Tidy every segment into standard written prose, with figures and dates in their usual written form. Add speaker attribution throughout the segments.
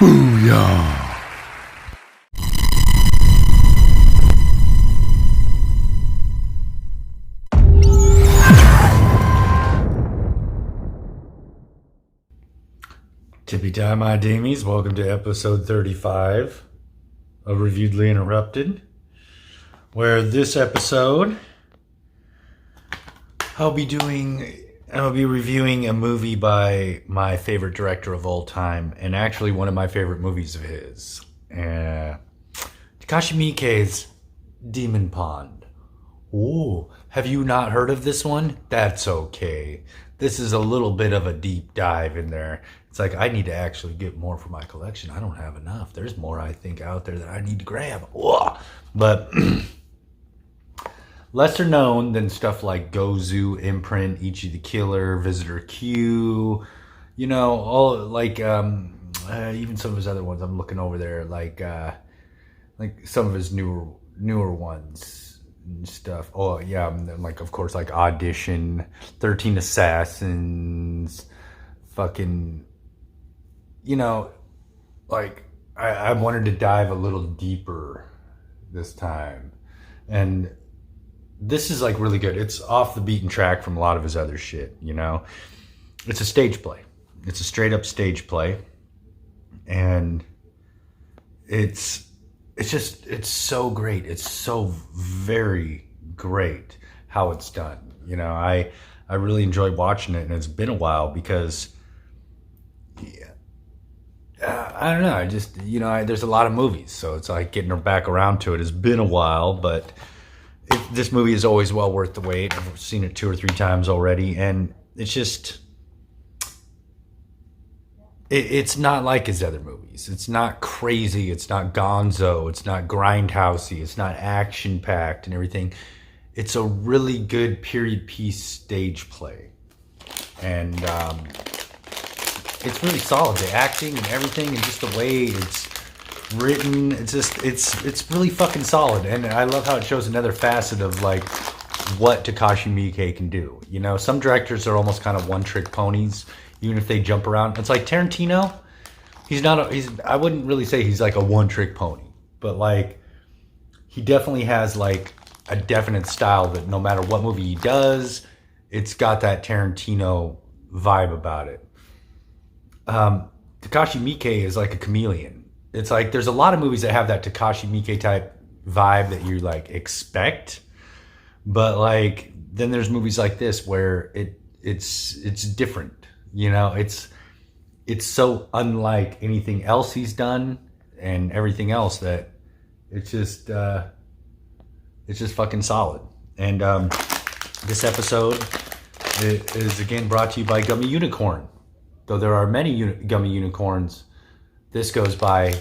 Speaker 1: Booyah! Tippy time, my damies. Welcome to episode 35 of Reviewedly Interrupted, where this episode I'll be reviewing a movie by my favorite director of all time, and actually one of my favorite movies of his, Takashi Miike's Demon Pond. Oh, have you not heard of this one? That's okay. This is a little bit of a deep dive in there. It's like, I need to actually get more for my collection. I don't have enough. There's more, I think, out there that I need to grab. Whoa. But lesser known than stuff like Gozu, Imprint, Ichi the Killer, Visitor Q, you know, all like even some of his other ones. I'm looking over there, like some of his newer ones and stuff. Oh yeah, like of course like Audition, 13 Assassins, fucking, you know, like I wanted to dive a little deeper this time, and this is like really good. It's off the beaten track from a lot of his other shit, you know. It's a stage play. It's a straight up stage play. And it's so great. It's so very great how it's done. You know, I really enjoy watching it, and it's been a while because I don't know. I just, you know, there's a lot of movies, so it's like getting back around to it. It's been a while, but this movie is always well worth the wait. I've seen it 2 or 3 times already, and it's just, it's not like his other movies. It's not crazy. It's not gonzo. It's not grindhousey. It's not action-packed and everything. It's a really good period piece stage play, and it's really solid. The acting and everything, and just the way it's written, it's really fucking solid. And I love how it shows another facet of like what Takashi Miike can do. You know, some directors are almost kind of one-trick ponies, even if they jump around. It's like Tarantino. I wouldn't really say he's like a one-trick pony, but like he definitely has like a definite style that no matter what movie he does, it's got that Tarantino vibe about it. Takashi Miike is like a chameleon. It's like there's a lot of movies that have that Takashi Miike type vibe that you like expect, but like then there's movies like this where it's different. You know, it's so unlike anything else he's done and everything else that it's just fucking solid. And this episode is again brought to you by Gummy Unicorn. Though there are many Gummy Unicorns, this goes by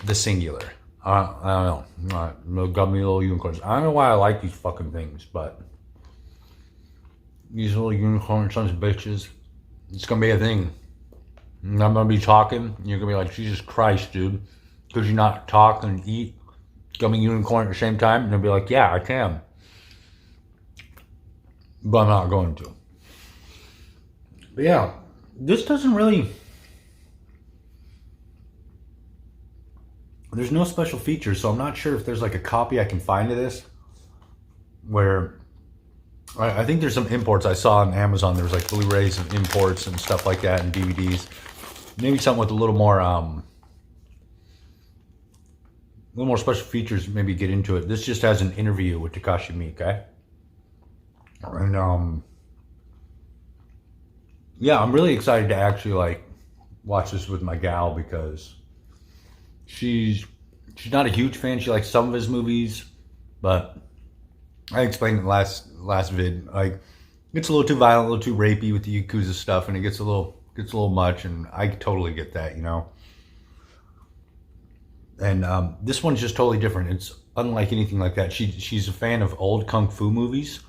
Speaker 1: the singular. I don't know. No gummy little unicorns. I don't know why I like these fucking things, but these little unicorn sons of bitches, it's gonna be a thing. And I'm gonna be talking, and you're gonna be like, Jesus Christ, dude. Could you not talk and eat gummy unicorn at the same time? And they'll be like, yeah, I can. But I'm not going to. But yeah, this doesn't really... There's no special features, so I'm not sure if there's like a copy I can find of this. Where I think there's some imports I saw on Amazon. There was like Blu-rays and imports and stuff like that, and DVDs. Maybe something with a little more special features. Maybe get into it. This just has an interview with Takashi Miike, and yeah, I'm really excited to actually like watch this with my gal because she's not a huge fan. She likes some of his movies, but I explained in the last vid, like, it gets a little too violent, a little too rapey with the Yakuza stuff, and it gets a little much, and I totally get that, you know. And this one's just totally different. It's unlike anything like that. She's a fan of old kung fu movies,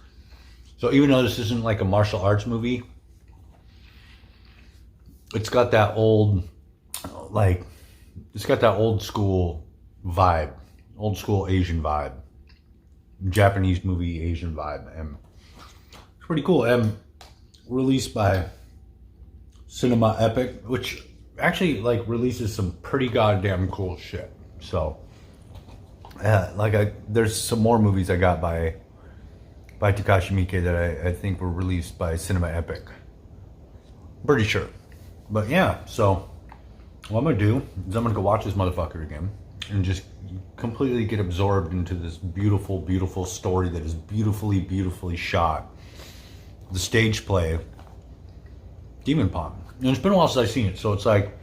Speaker 1: so even though this isn't like a martial arts movie, it's got that old, like, it's got that old school vibe, old school Asian vibe, Japanese movie Asian vibe, and it's pretty cool. And released by Cinema Epic, which actually like releases some pretty goddamn cool shit. So there's some more movies I got by Takashi Miike that I think were released by Cinema Epic. Pretty sure. But yeah, so what I'm gonna do is I'm gonna go watch this motherfucker again and just completely get absorbed into this beautiful, beautiful story that is beautifully, beautifully shot. The stage play, Demon Pond. And it's been a while since I've seen it, so it's like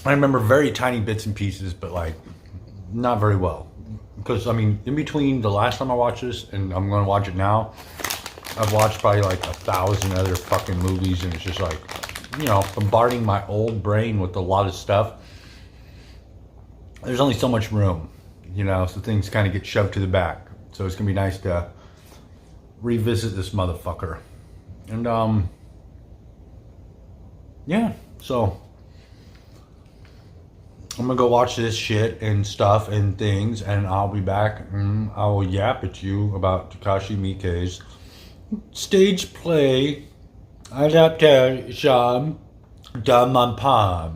Speaker 1: I remember very tiny bits and pieces, but like not very well. Because I mean, in between the last time I watched this and I'm gonna watch it now, I've watched probably like 1,000 other fucking movies, and it's just like, you know, bombarding my old brain with a lot of stuff. There's only so much room, you know, so things kind of get shoved to the back. So it's gonna be nice to revisit this motherfucker. And yeah, so I'm gonna go watch this shit and stuff and things, and I'll be back and I will yap at you about Takashi Miike's stage play adaptation Demon Pond.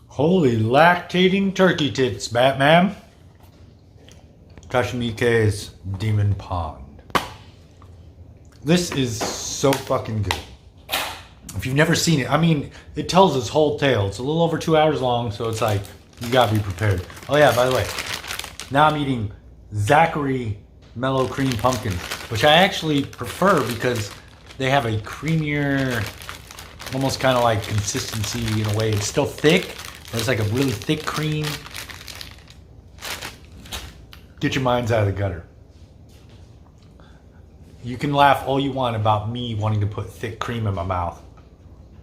Speaker 1: Holy lactating turkey tits, Batman. Takashi Miike's Demon Pond. This is so fucking good. If you've never seen it, I mean, it tells its whole tale. It's a little over 2 hours long, so it's like, you gotta be prepared. Oh yeah, by the way, now I'm eating Zachary Mellow Cream Pumpkin, which I actually prefer because they have a creamier, almost kind of like consistency in a way. It's still thick, but it's like a really thick cream. Get your minds out of the gutter. You can laugh all you want about me wanting to put thick cream in my mouth.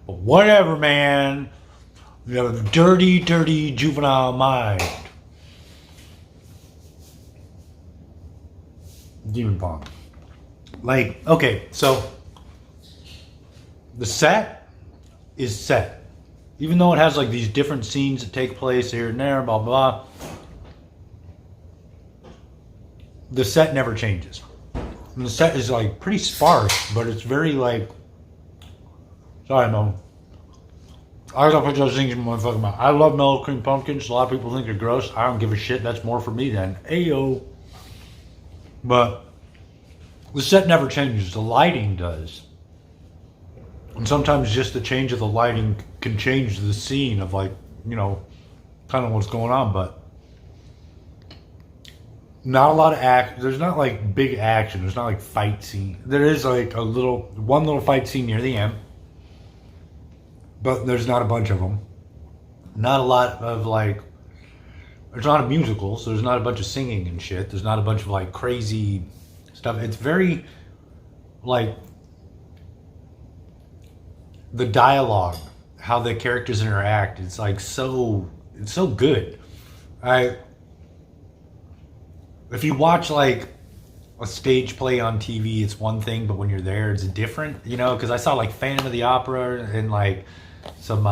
Speaker 1: But whatever, man. You have a dirty, dirty juvenile mind. Demon Pond. Like, okay, so the set is set. Even though it has like these different scenes that take place here and there, blah, blah. The set never changes. And the set is like pretty sparse, but it's very like, sorry, Mom. I gotta put those things in my fucking mouth. I love mellow cream pumpkins. A lot of people think they're gross. I don't give a shit. That's more for me than Ayo. But the set never changes. The lighting does. And sometimes just the change of the lighting can change the scene of like, you know, kind of what's going on. But not a lot of action. There's not like big action. There's not like fight scene. There is like one little fight scene near the end. But there's not a bunch of them. Not a lot of like, there's not a musical, so there's not a bunch of singing and shit. There's not a bunch of like crazy stuff. It's very like the dialogue, how the characters interact. It's like it's so good. If you watch like a stage play on TV, it's one thing, but when you're there, it's different, you know, because I saw like Phantom of the Opera and like some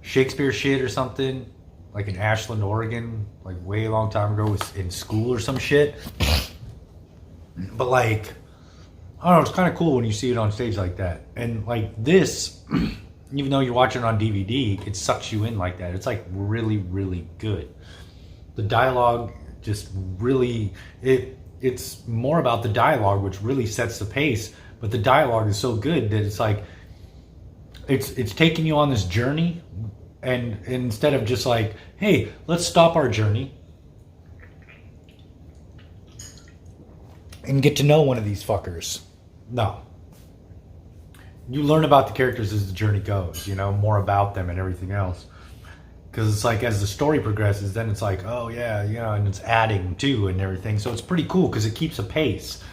Speaker 1: Shakespeare shit or something, like in Ashland, Oregon, like way a long time ago, was in school or some shit. But like, I don't know, it's kind of cool when you see it on stage like that. And like this, even though you're watching it on DVD, it sucks you in like that. It's like really, really good. The dialogue just really, it's more about the dialogue, which really sets the pace. But the dialogue is so good that it's like, it's taking you on this journey, and instead of just like, hey, let's stop our journey and get to know one of these fuckers. No. You learn about the characters as the journey goes, you know, more about them and everything else. Because it's like, as the story progresses, then it's like, oh yeah, you know, and it's adding to and everything. So it's pretty cool because it keeps a pace.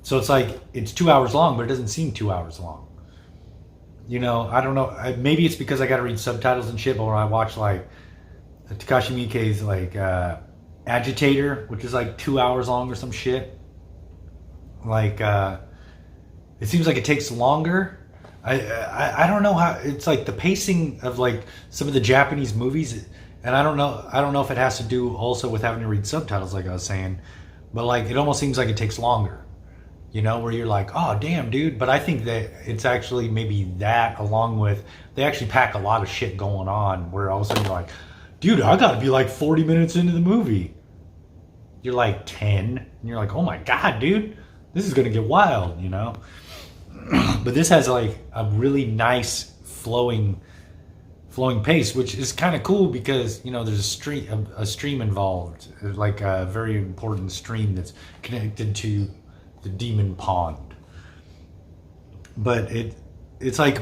Speaker 1: So it's like, it's 2 hours long, but it doesn't seem 2 hours long. You know, I don't know. Maybe it's because I got to read subtitles and shit, but when I watch like Takashi Miike's like Agitator, which is like 2 hours long or some shit. Like, it seems like it takes longer. I don't know how. It's like the pacing of like some of the Japanese movies, and I don't know if it has to do also with having to read subtitles, like I was saying, but like it almost seems like it takes longer. You know, where you're like, oh damn, dude. But I think that it's actually maybe that, along with they actually pack a lot of shit going on, where all of a sudden you're like, dude, I gotta be like 40 minutes into the movie. You're like 10, and you're like, oh my god, dude, this is gonna get wild, you know. But this has like a really nice flowing pace, which is kind of cool because, you know, there's a stream involved, like a very important stream that's connected to the demon pond. But it's like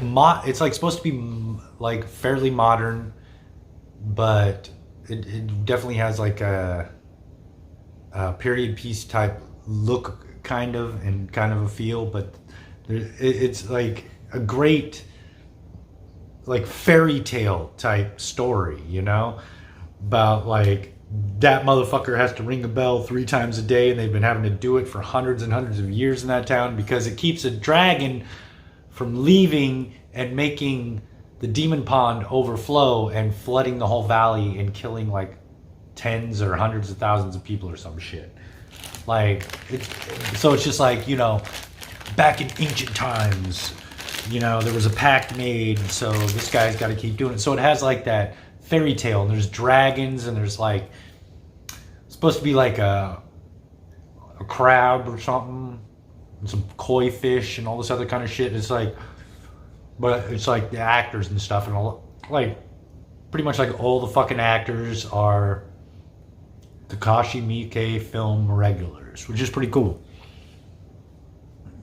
Speaker 1: supposed to be like fairly modern, but it definitely has like a period piece type look, kind of a feel. But it's like a great like fairy tale type story, you know, about like that motherfucker has to ring a bell 3 times a day, and they've been having to do it for hundreds and hundreds of years in that town because it keeps a dragon from leaving and making the demon pond overflow and flooding the whole valley and killing like tens or hundreds of thousands of people or some shit. Like, so it's just like, you know, back in ancient times, you know, there was a pact made, so this guy's got to keep doing it. So it has like that fairy tale, and there's dragons, and there's like supposed to be like a crab or something, and some koi fish and all this other kind of shit. It's like, but it's like the actors and stuff, and all, like pretty much like all the fucking actors are Takashi Miike film regulars, which is pretty cool.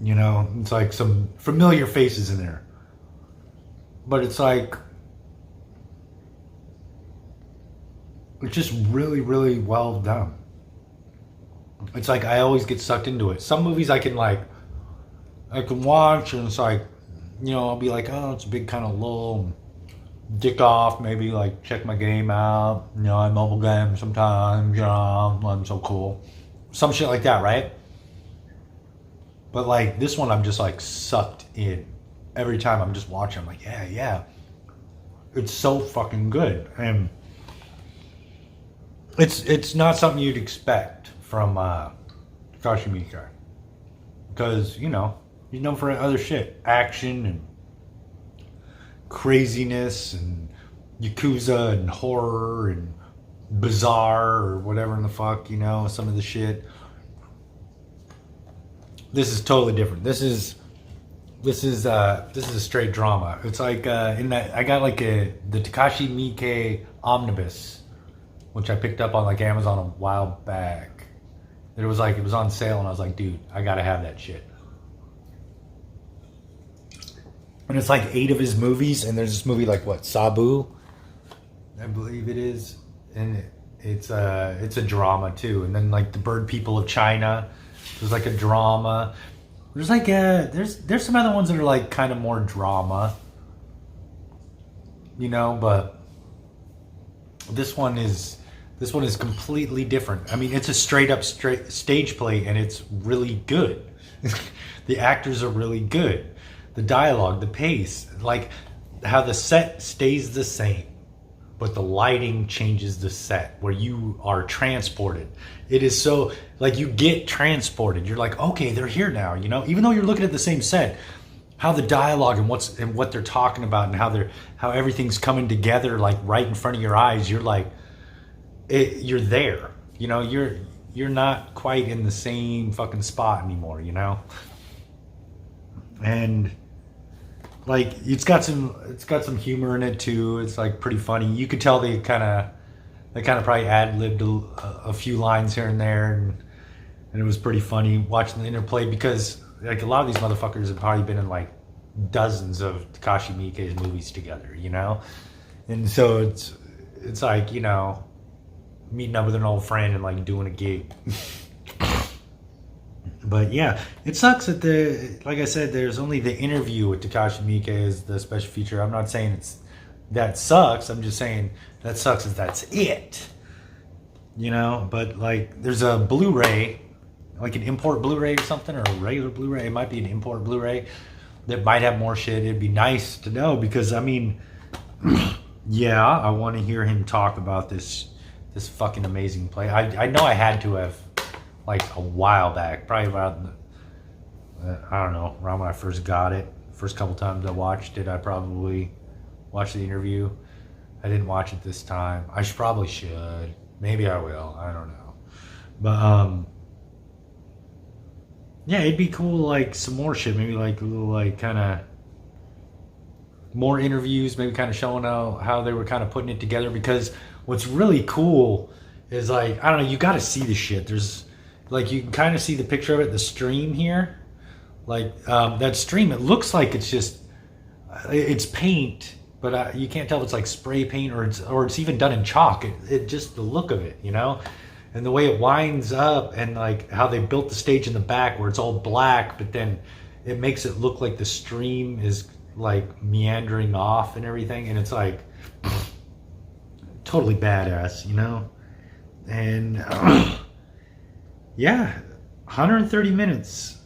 Speaker 1: You know, it's like some familiar faces in there, but it's like, it's just really, really well done. It's like I always get sucked into it. Some movies I can watch, and it's like, you know, I'll be like, oh, it's a big kind of lull, dick off, maybe like check my game out. You know, I mobile game sometimes. You know, I'm so cool. Some shit like that, right? But like this one, I'm just like sucked in. Every time I'm just watching, I'm like, yeah. It's so fucking good. And it's not something you'd expect from Takashi Miike. Because, you know, he's known for other shit. Action and craziness and Yakuza and horror and bizarre or whatever in the fuck, you know, some of the shit. This is totally different. This is a straight drama. It's like in that I got like the Takashi Miike omnibus, which I picked up on like Amazon a while back. It was on sale, and I was like, dude, I gotta have that shit. And it's like 8 of his movies, and there's this movie like what, Sabu, I believe it is, and it's a drama too. And then like the Bird People of China, there's like a drama. There's like there's some other ones that are like kind of more drama, you know, but this one is completely different. I mean, it's a straight stage play, and it's really good. The actors are really good. The dialogue, the pace, like how the set stays the same, but the lighting changes the set where you are transported. It is so, like, you get transported. You're like, okay, they're here now, you know, even though you're looking at the same set. How the dialogue and what they're talking about, and how everything's coming together like right in front of your eyes. You're like, you're there, you know, you're not quite in the same fucking spot anymore, you know. And like it's got some humor in it too. It's like pretty funny. You could tell they kind of probably ad-libbed a few lines here and there, and it was pretty funny watching the interplay, because like a lot of these motherfuckers have probably been in like dozens of Takashi Miike's movies together, you know. And so it's like, you know, meeting up with an old friend and like doing a gig. But yeah, it sucks that like I said, there's only the interview with Takashi Miike as the special feature. I'm not saying that sucks. I'm just saying that sucks as that's it. you know. But like, there's a Blu-ray, like an import Blu-ray or something, or a regular Blu-ray. It might be an import Blu-ray that might have more shit. It'd be nice to know, because I mean, yeah, I want to hear him talk about this fucking amazing play. I know I had to have, like, a while back, probably about, I don't know, around when I first got it. First couple times I watched it, I probably watched the interview. I didn't watch it this time. I probably should. Maybe I will. I don't know. But yeah, it'd be cool, like, some more shit. Maybe like a little, like, kind of more interviews. Maybe kind of showing how they were kind of putting it together. Because what's really cool is, like, I don't know. You got to see the shit. There's, like, you can kind of see the picture of it. The stream here, like, that stream. It looks like it's paint. But you can't tell if it's like spray paint or it's even done in chalk. It just the look of it, you know, and the way it winds up, and like how they built the stage in the back where it's all black, but then it makes it look like the stream is like meandering off and everything, and it's like totally badass, you know. And yeah, 130 minutes,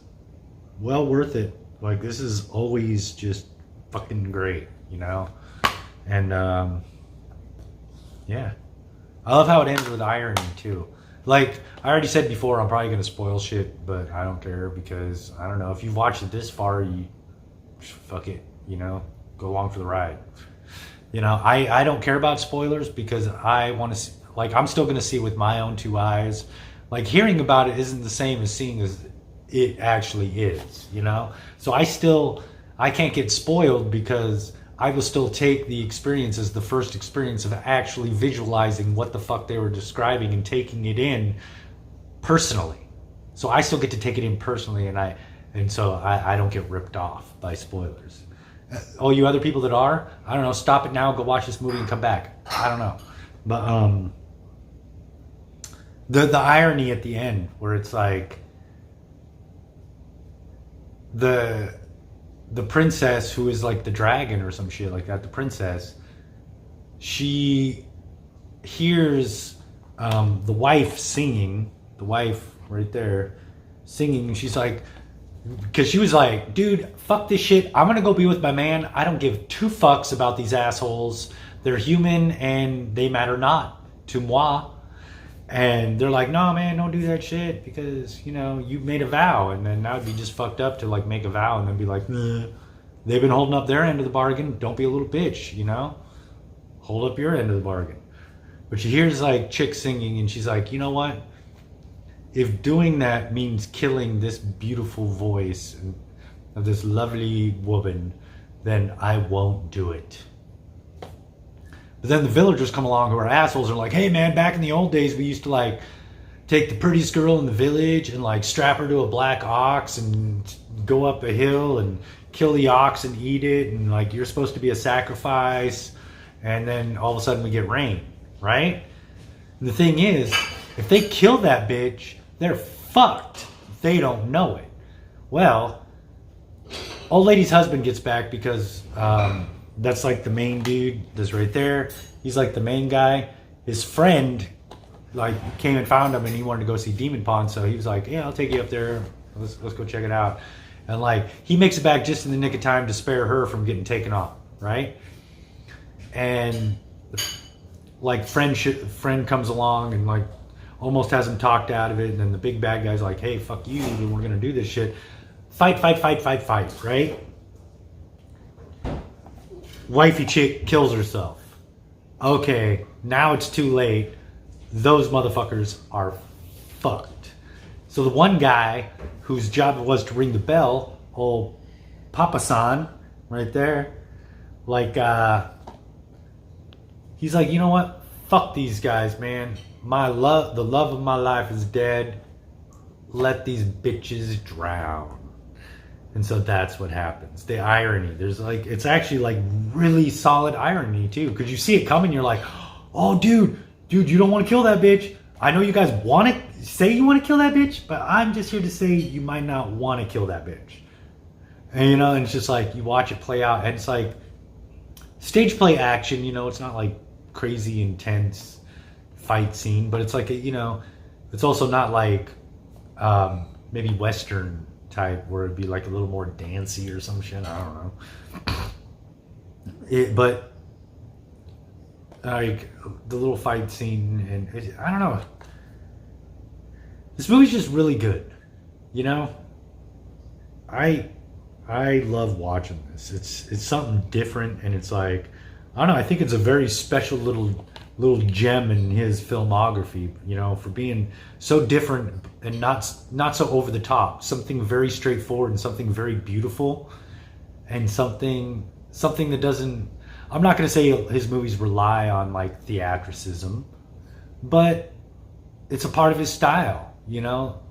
Speaker 1: well worth it. Like, this is always just fucking great, you know. And yeah, I love how it ends with irony too. Like, I already said before, I'm probably gonna spoil shit, but I don't care, because I don't know, if you've watched it this far, you fuck it, you know, go along for the ride. You know, I don't care about spoilers, because I want to see, like, I'm still gonna see it with my own two eyes. Like, hearing about it isn't the same as seeing as it actually is, you know. So I can't get spoiled, because I will still take the experience as the first experience of actually visualizing what the fuck they were describing and taking it in personally. So I still get to take it in personally, and so I don't get ripped off by spoilers. All you other people that are, I don't know, stop it now, go watch this movie and come back. I don't know. But the irony at the end, where it's like the princess, who is like the dragon or some shit like that, the princess, she hears the wife singing, the wife right there singing, and she's like, because she was like, dude, fuck this shit, I'm gonna go be with my man. I don't give two fucks about these assholes. They're human and they matter not to moi. And they're like, no, man, don't do that shit, because, you know, you made a vow. And then that would be just fucked up to, like, make a vow and then be like, nah. They've been holding up their end of the bargain. Don't be a little bitch, you know? Hold up your end of the bargain. But she hears, like, chick singing, and she's like, you know what? If doing that means killing this beautiful voice of this lovely woman, then I won't do it. But then the villagers come along who are assholes, and are like, hey man, back in the old days, we used to, like, take the prettiest girl in the village and, like, strap her to a black ox and go up a hill and kill the ox and eat it, and, like, you're supposed to be a sacrifice, and then all of a sudden we get rain, right? And the thing is, if they kill that bitch, they're fucked. They don't know it. Well, old lady's husband gets back, because that's like the main dude that's right there. He's like the main guy. His friend, like, came and found him, and he wanted to go see Demon Pond, so he was like, yeah, I'll take you up there. Let's go check it out. And, like, he makes it back just in the nick of time to spare her from getting taken off, right? And, like, friend comes along and, like, almost has him talked out of it, and then the big bad guy's like, hey, fuck you, we're gonna do this shit. Fight, right? Wifey chick kills herself. Okay, now it's too late. Those motherfuckers are fucked. So the one guy whose job it was to ring the bell, old Papa-san, right there, like, he's like, you know what? Fuck these guys, man. The love of my life is dead. Let these bitches drown. And so that's what happens. The irony. There's, like, it's actually, like, really solid irony too, because you see it coming. You're like, oh, dude, you don't want to kill that bitch. I know you guys want to say you want to kill that bitch, but I'm just here to say you might not want to kill that bitch. And, you know, and it's just like, you watch it play out, and it's like stage play action. You know, it's not like crazy intense fight scene, but it's like it's also not like maybe Western type where it'd be like a little more dancey or some shit. I don't know. But like the little fight scene, and I don't know. This movie's just really good. I love watching this. It's something different, and it's like, I don't know. I think it's a very special little gem in his filmography. For being so different and not so over the top. Something very straightforward and something very beautiful, and something that doesn't. I'm not going to say his movies rely on like theatricism, but it's a part of his style.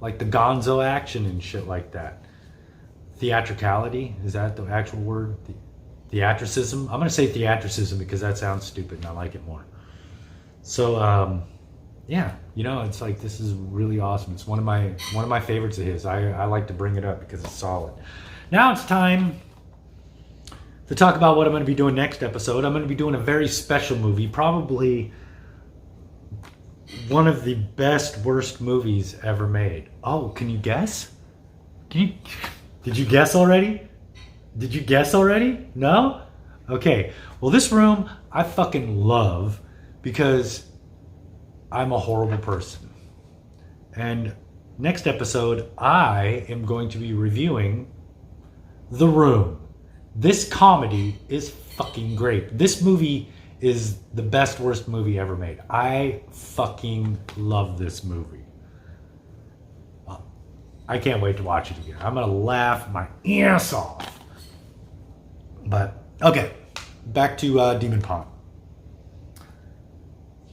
Speaker 1: Like the gonzo action and shit like that. Theatricality, is that the actual word? Theatricism? I'm going to say theatricism because that sounds stupid and I like it more. So, yeah, it's like, this is really awesome. It's one of my favorites of his. I like to bring it up because it's solid. Now it's time to talk about what I'm going to be doing next episode. I'm going to be doing a very special movie, probably one of the best, worst movies ever made. Oh, can you guess? Did you guess already? Did you guess already? No? Okay. Well, this room I fucking love because I'm a horrible person. And next episode, I am going to be reviewing The Room. This comedy is fucking great. This movie is the best, worst movie ever made. I fucking love this movie. I can't wait to watch it again. I'm going to laugh my ass off. But, okay. Back to Demon Pond.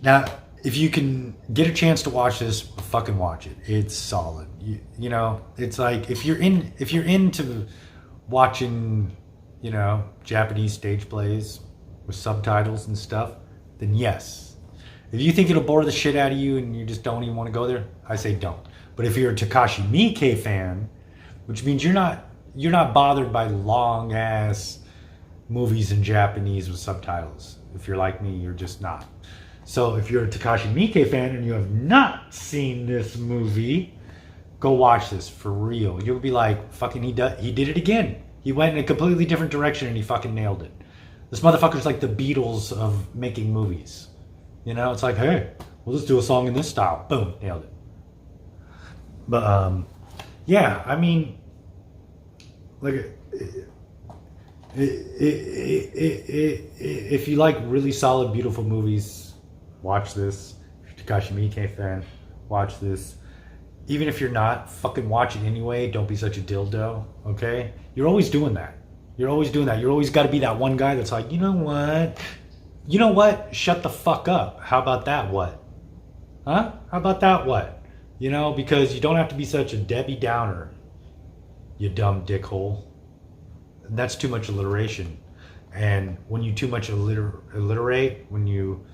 Speaker 1: Now, if you can get a chance to watch this, fucking watch it. It's solid. It's like, if you're into watching, Japanese stage plays with subtitles and stuff, then yes. If you think it'll bore the shit out of you and you just don't even want to go there, I say don't. But if you're a Takashi Miike fan, which means you're not bothered by long ass movies in Japanese with subtitles. If you're like me, you're just not. So if you're a Takashi Miike fan and you have not seen this movie, go watch this for real. You'll be like, fucking, he did it again. He went in a completely different direction and he fucking nailed it. This motherfucker's like the Beatles of making movies. It's like, hey, we'll just do a song in this style. Boom, nailed it. But, yeah, I mean, like, if you like really solid, beautiful movies, watch this. If you're a Takashi Miike fan, watch this. Even if you're not, fucking watch it anyway. Don't be such a dildo, okay? You're always doing that. You're always got to be that one guy that's like, you know what? Shut the fuck up. How about that what? Huh? How about that what? Because you don't have to be such a Debbie Downer, you dumb dickhole. That's too much alliteration. And when you too much alliterate, when you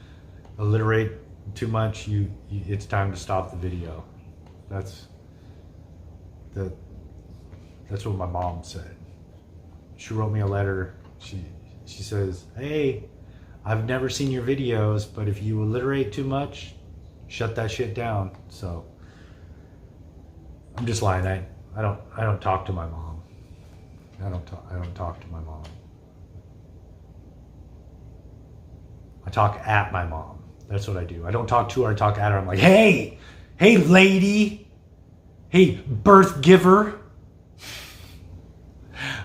Speaker 1: alliterate too much, it's time to stop the video. That's what my mom said. She wrote me a letter. She says, hey, I've never seen your videos, but if you alliterate too much, shut that shit down. So I'm just lying. I don't talk to my mom. I don't talk to my mom. I talk at my mom. That's what I do. I don't talk to her. I talk at her. I'm like, hey lady, hey birth giver.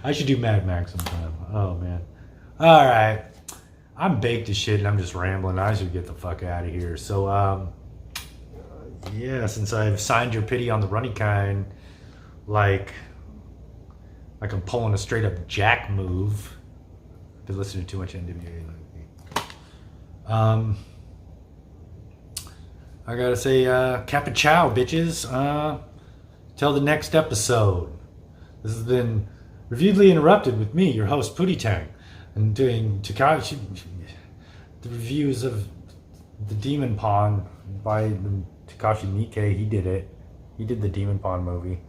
Speaker 1: I should do Mad Max sometime. Oh man. All right. I'm baked as shit and I'm just rambling. I should get the fuck out of here. So yeah, since I've signed your pity on the runny kind, like I'm pulling a straight up jack move. I've been listening to too much NWA lately. I gotta say, Kappa Chow, bitches. Till the next episode. This has been Reviewedly Interrupted with me, your host, Pootie Tang, and doing Takashi, the reviews of The Demon Pond by Takashi Miike. He did it. He did the Demon Pond movie.